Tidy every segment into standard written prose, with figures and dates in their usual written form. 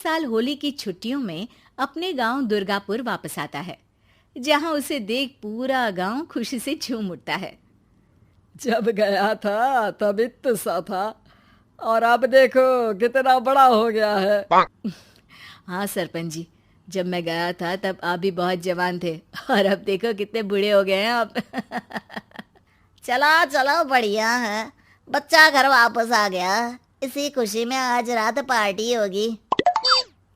साल होली की छुट्टियों में अपने गांव दुर्गापुर वापस आता है, जहां उसे देख पूरा गांव खुशी से झूम उठता है। जब गया था तब इतना सा था और अब देखो कितना बड़ा हो गया है। हाँ सरपंच जी, जब मैं गया था तब आप भी बहुत जवान थे और अब देखो कितने बूढ़े हो गए हैं आप। चलो चलो बढ़िया है। बच्चा घर वापस आ गया। इसी खुशी में आज रात पार्टी होगी।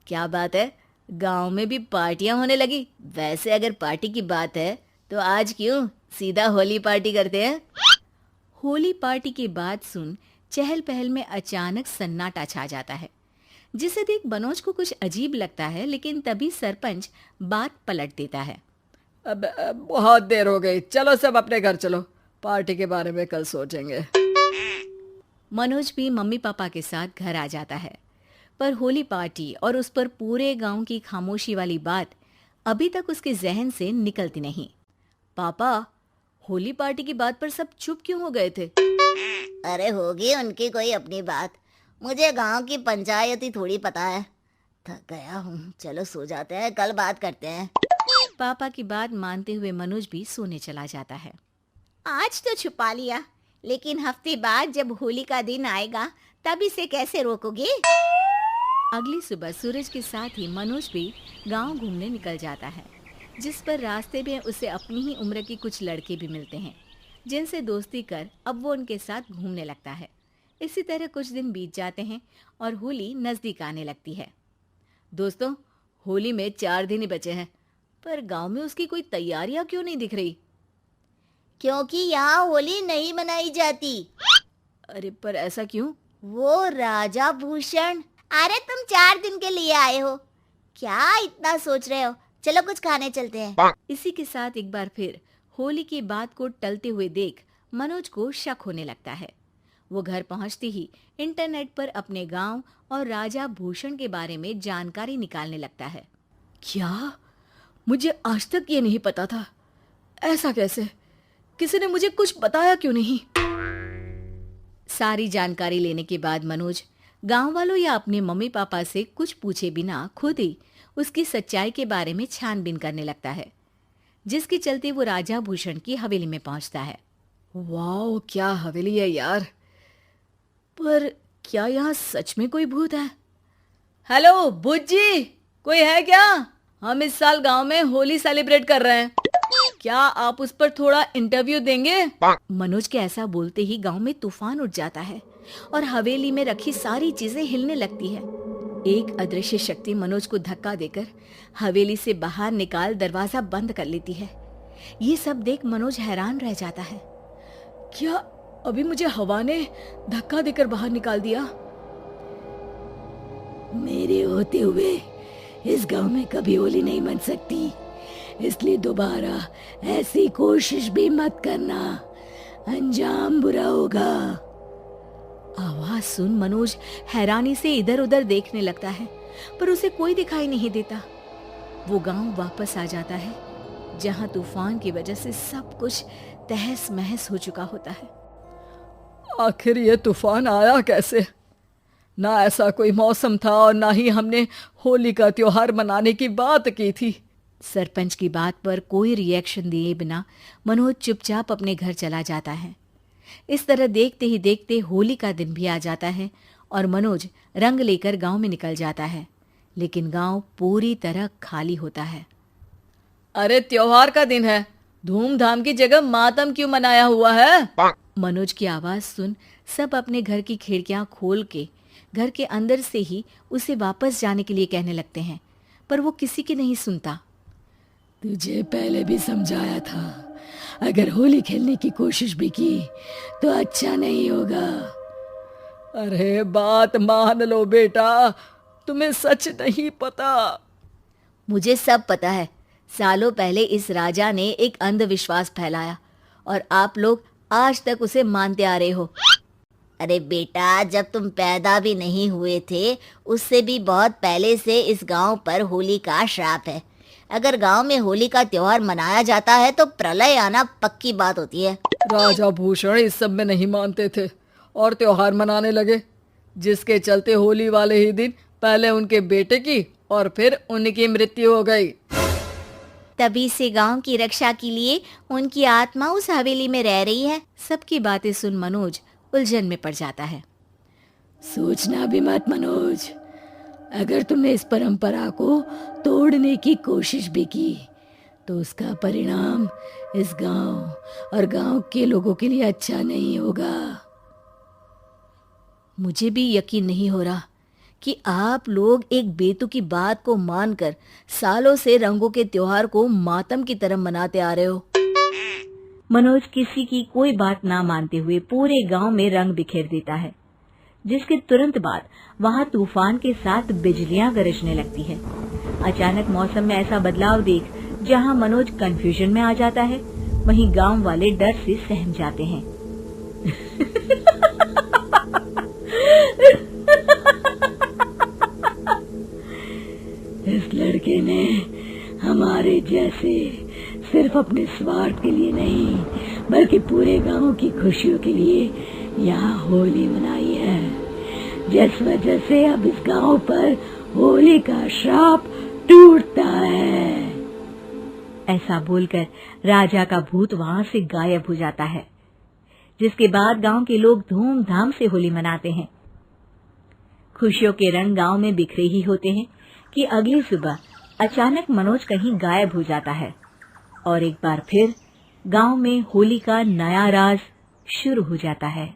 क्या बात है, गांव में भी पार्टियां होने लगी। वैसे अगर पार्टी की बात है तो आज क्यों सीधा होली पार्टी करते हैं। होली पार्टी की बात सुन चहल पहल में अचानक सन्नाटा छा जाता है, जिसे देख मनोज को कुछ अजीब लगता है, लेकिन तभी सरपंच बात पलट देता है। अब बहुत देर हो गई, चलो सब अपने घर चलो, पार्टी के बारे में कल सोचेंगे। मनोज भी मम्मी पापा के साथ घर आ जाता है, पर होली पार्टी और उस पर पूरे गांव की खामोशी वाली बात अभी तक उसके जहन से निकलती नहीं। पापा, होली पार्टी की बात पर सब चुप क्यों हो गए थे? अरे होगी उनकी कोई अपनी बात। मुझे गांव की पंचायत ही थोड़ी पता है। थक गया हूँ, चलो सो जाते हैं, कल बात करते हैं। पापा की बात मानते हुए मनोज भी सोने चला जाता है। आज तो छुपा लिया, लेकिन हफ्ते बाद जब होली का दिन आएगा तब इसे कैसे रोकोगे? अगली सुबह सूरज के साथ ही मनोज भी गांव घूमने निकल जाता है, जिस पर रास्ते में उसे अपनी ही उम्र के कुछ लड़के भी मिलते हैं, जिनसे दोस्ती कर अब वो उनके साथ घूमने लगता है। इसी तरह कुछ दिन बीत जाते हैं और होली नजदीक आने लगती है। दोस्तों, होली में 4 दिन ही बचे हैं, पर गांव में उसकी कोई तैयारियां क्यों नहीं दिख रही? क्योंकि यहाँ होली नहीं मनाई जाती। अरे पर ऐसा क्यों? वो राजा भूषण। अरे तुम 4 दिन के लिए आए हो, क्या इतना सोच रहे हो? चलो कुछ खाने चलते हैं। इसी के साथ एक बार फिर होली की बात को टलते हुए देख मनोज को शक होने लगता है। वो घर पहुंचते ही इंटरनेट पर अपने गांव और राजा भूषण के बारे में जानकारी निकालने लगता है। क्या? मुझे आज तक ये नहीं पता था। ऐसा कैसे? किसी ने मुझे कुछ बताया क्यों नहीं? सारी जानकारी लेने के बाद मनोज गांव वालों या अपने मम्मी पापा से कुछ पूछे बिना खुद ही उसकी सच्चाई के बारे में छानबीन करने लगता है, जिसके चलते वो राजा भूषण की हवेली में पहुंचता है। वाह, क्या हवेली है यार। पर क्या यहाँ सच में कोई भूत है? हेलो भूत जी, कोई है क्या? हम इस साल गांव में होली सेलिब्रेट कर रहे हैं, क्या आप उस पर थोड़ा इंटरव्यू देंगे? मनोज के ऐसा बोलते ही गांव में तूफान उठ जाता है और हवेली में रखी सारी चीजें हिलने लगती है। एक अदृश्य शक्ति मनोज को धक्का देकर हवेली से बाहर निकाल दरवाजा बंद कर लेती है। ये सब देख मनोज हैरान रह जाता है। क्या अभी मुझे हवा ने धक्का देकर बाहर निकाल दिया? मेरे होते हुए इस गांव में कभी होली नहीं मन सकती, इसलिए दोबारा ऐसी कोशिश भी मत करना, अंजाम बुरा होगा। आवाज सुन मनोज हैरानी से इधर उधर देखने लगता है, पर उसे कोई दिखाई नहीं देता। वो गांव वापस आ जाता है, जहां तूफान की वजह से सब कुछ तहस महस हो चुका होता है। आखिर ये तूफान आया कैसे? ना ऐसा कोई मौसम था और ना ही हमने होली का त्योहार मनाने की बात की थी। सरपंच की बात पर कोई रिएक्शन दिए बिना मनोज चुपचाप अपने घर चला जाता है। इस तरह देखते ही देखते होली का दिन भी आ जाता है और मनोज रंग लेकर गांव में निकल जाता है, लेकिन गांव पूरी तरह खाली होता है। अरे त्योहार का दिन है, धूमधाम की जगह मातम क्यों मनाया हुआ है? मनोज की आवाज सुन सब अपने घर की खिड़कियां खोल के घर के अंदर से ही उसे वापस जाने के लिए कहने लगते हैं, पर वो किसी की नहीं सुनता। तुझे पहले भी समझाया था, अगर होली खेलने की कोशिश भी की तो अच्छा नहीं होगा। अरे बात मान लो बेटा, तुम्हें सच नहीं पता। मुझे सब पता है। सालों पहले इस राजा ने एक अंधविश्वास फैलाया और आप लोग आज तक उसे मानते आ रहे हो। अरे बेटा, जब तुम पैदा भी नहीं हुए थे उससे भी बहुत पहले से इस गांव पर होली का श्राप है। अगर गांव में होली का त्योहार मनाया जाता है तो प्रलय आना पक्की बात होती है। राजा भूषण इस सब में नहीं मानते थे और त्योहार मनाने लगे, जिसके चलते होली वाले ही दिन पहले उनके बेटे की और फिर उनकी मृत्यु हो गई। तभी से गांव की रक्षा के लिए उनकी आत्मा उस हवेली में रह रही है। सबकी बातें सुन मनोज उलझन में पड़ जाता है। सोचना भी मत मनोज, अगर तुमने इस परंपरा को तोड़ने की कोशिश भी की तो उसका परिणाम इस गांव और गांव के लोगों के लिए अच्छा नहीं होगा। मुझे भी यकीन नहीं हो रहा कि आप लोग एक बेतुकी बात को मानकर सालों से रंगों के त्योहार को मातम की तरह मनाते आ रहे हो। मनोज किसी की कोई बात ना मानते हुए पूरे गांव में रंग बिखेर देता है, जिसके तुरंत बाद वहां तूफान के साथ बिजलियां गरजने लगती है। अचानक मौसम में ऐसा बदलाव देख जहां मनोज कंफ्यूजन में आ जाता है, वहीं गांव वाले डर से सहम जाते हैं। इस लड़के ने हमारे जैसे सिर्फ अपने स्वार्थ के लिए नहीं बल्कि पूरे गांव की खुशियों के लिए यहाँ होली मनाई है, जिस वजह से अब इस गांव पर होली का श्राप टूटता है। ऐसा बोलकर राजा का भूत वहां से गायब हो जाता है, जिसके बाद गांव के लोग धूमधाम से होली मनाते हैं। खुशियों के रंग गांव में बिखरे ही होते हैं कि अगली सुबह अचानक मनोज कहीं गायब हो जाता है और एक बार फिर गांव में होली का नया राज शुरू हो जाता है।